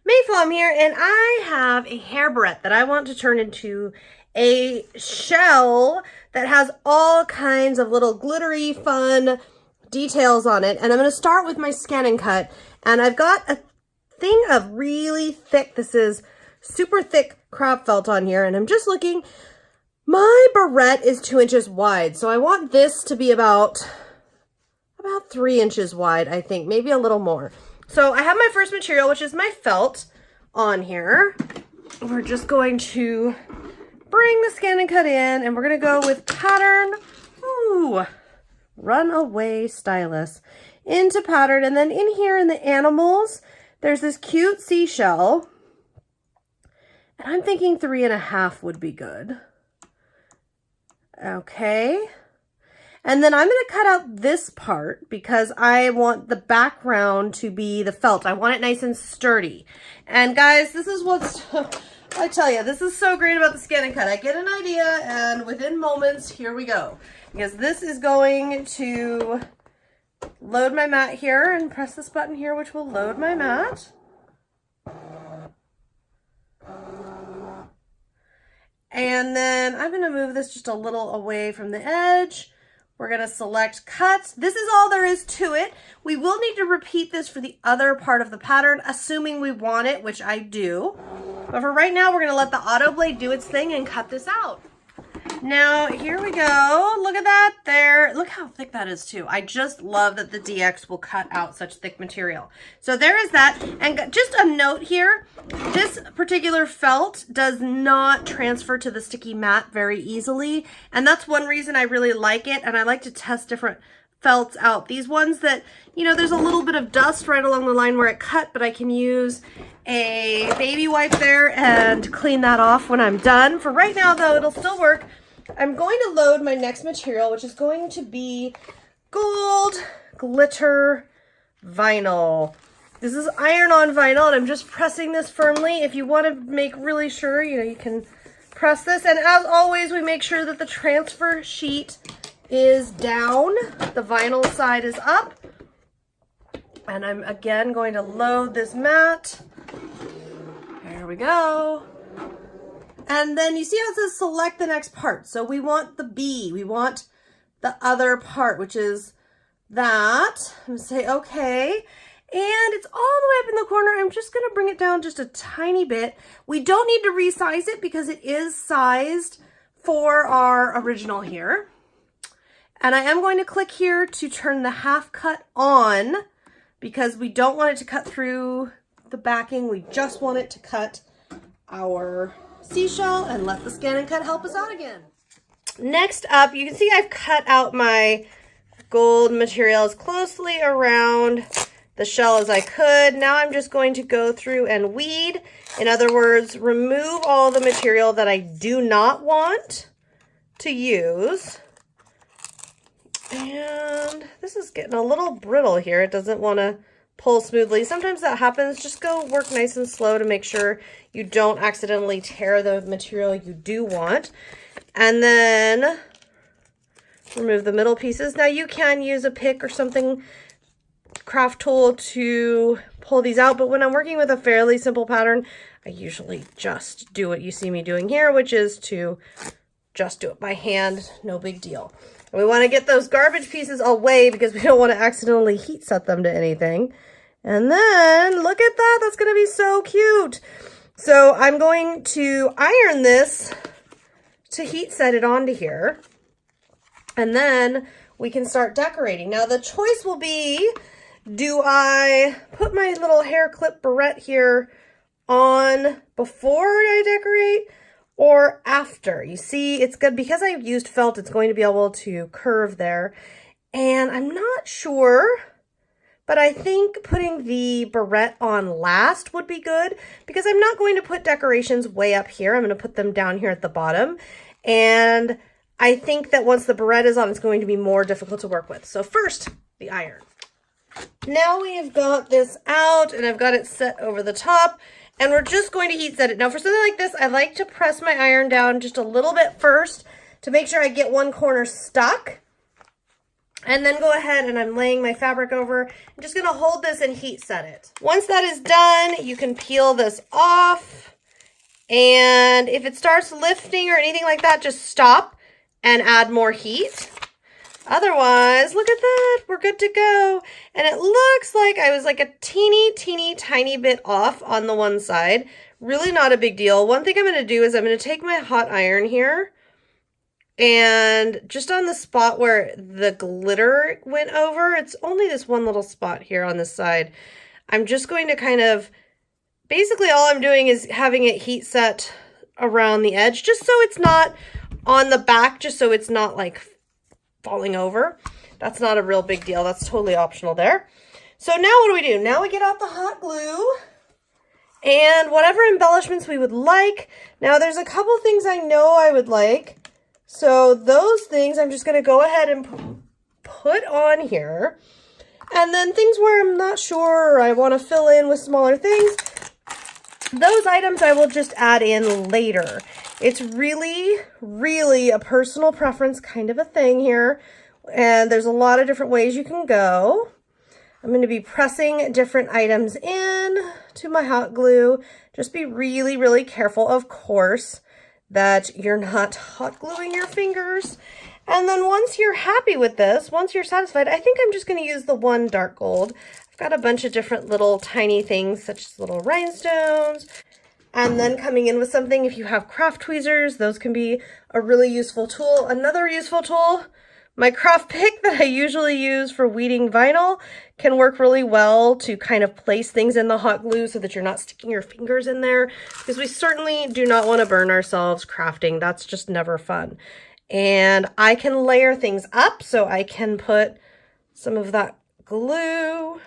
Mayflow, I'm here, and I have a hair barrette that I want to turn into a shell that has all kinds of little glittery, fun details on it. And I'm going to start with my Scan and Cut, and I've got a thing of really thick, this is super thick crop felt on here, and I'm just looking. My barrette is 2 inches wide, so I want this to be about 3 inches wide, I think, maybe a little more. So I have my first material, which is my felt, on here. We're just going to bring the Scan and Cut in, and we're going to go with pattern, Runaway Stylus, into pattern. And then in here in the animals, there's this cute seashell, and I'm thinking 3.5 would be good. Okay. And then I'm going to cut out this part because I want the background to be the felt. I want it nice and sturdy. And guys, this is what's, I tell you, this is so great about the Scan and Cut. I get an idea and within moments, here we go. Because this is going to load my mat here, and press this button here, which will load my mat. And then I'm going to move this just a little away from the edge. We're going to select cut. This is all there is to it. We will need to repeat this for the other part of the pattern, assuming we want it, which I do. But for right now, we're going to let the auto blade do its thing and cut this out. Now, here we go. Look at that there. Look how thick that is too. I just love that the DX will cut out such thick material. So there is that. And just a note here, this particular felt does not transfer to the sticky mat very easily. And that's one reason I really like it. And I like to test different felts out. These ones that, you know, there's a little bit of dust right along the line where it cut, but I can use a baby wipe there and clean that off when I'm done. For right now though, it'll still work. I'm going to load my next material, which is going to be gold glitter vinyl. This is iron-on vinyl, and I'm just pressing this firmly. If you want to make really sure, you know, you can press this. And as always, we make sure that the transfer sheet is down. The vinyl side is up. And I'm again going to load this mat. There we go. And then you see how it says select the next part. So we want the B, we want the other part, which is that. I'm gonna say okay. And it's all the way up in the corner. I'm just gonna bring it down just a tiny bit. We don't need to resize it because it is sized for our original here. And I am going to click here to turn the half cut on because we don't want it to cut through the backing. We just want it to cut our seashell, and let the Scan and Cut help us out again. Next up, you can see I've cut out my gold material as closely around the shell as I could. Now I'm just going to go through and weed. In other words, remove all the material that I do not want to use. And this is getting a little brittle here. It doesn't want to pull smoothly. Sometimes that happens. Just go work nice and slow to make sure you don't accidentally tear the material you do want. And then remove the middle pieces. Now you can use a pick or something, craft tool, to pull these out, but when I'm working with a fairly simple pattern, I usually just do what you see me doing here, which is to just do it by hand. No big deal. And we want to get those garbage pieces away because we don't want to accidentally heat set them to anything. And then look at that. That's going to be so cute. So I'm going to iron this to heat set it onto here. And then we can start decorating. Now the choice will be, do I put my little hair clip barrette here on before I decorate or after? You see, it's good because I used felt, it's going to be able to curve there. And I'm not sure, but I think putting the barrette on last would be good because I'm not going to put decorations way up here. I'm going to put them down here at the bottom. And I think that once the barrette is on, it's going to be more difficult to work with. So first, the iron. Now we've got this out and I've got it set over the top. And we're just going to heat set it. Now for something like this, I like to press my iron down just a little bit first to make sure I get one corner stuck. And then go ahead and I'm laying my fabric over. I'm just gonna hold this and heat set it. Once that is done, you can peel this off. And if it starts lifting or anything like that, just stop and add more heat. Otherwise, look at that, we're good to go. And it looks like I was like a teeny tiny bit off on the one side. Really not a big deal. One thing I'm gonna do is I'm gonna take my hot iron here and just on the spot where the glitter went over, it's only this one little spot here on this side. I'm just going to kind of, basically all I'm doing is having it heat set around the edge, just so it's not on the back, just so it's not like falling over. That's not a real big deal. That's totally optional there. So now what do we do? Now we get out the hot glue and whatever embellishments we would like. Now there's a couple things I know I would like. So those things I'm just going to go ahead and put on here. And then things where I'm not sure or I want to fill in with smaller things, those items I will just add in later. It's really a personal preference kind of a thing here. And there's a lot of different ways you can go. I'm going to be pressing different items in to my hot glue. Just be really careful, of course, that you're not hot gluing your fingers. And then once you're happy with this, once you're satisfied, I think I'm just going to use the one dark gold. I've got a bunch of different little tiny things, such as little rhinestones. And then coming in with something, if you have craft tweezers, those can be a really useful tool. Another useful tool, my craft pick that I usually use for weeding vinyl can work really well to kind of place things in the hot glue so that you're not sticking your fingers in there, because we certainly do not want to burn ourselves crafting. That's just never fun. And I can layer things up, so I can put some of that glue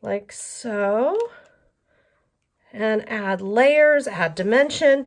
like so, and add layers, add dimension.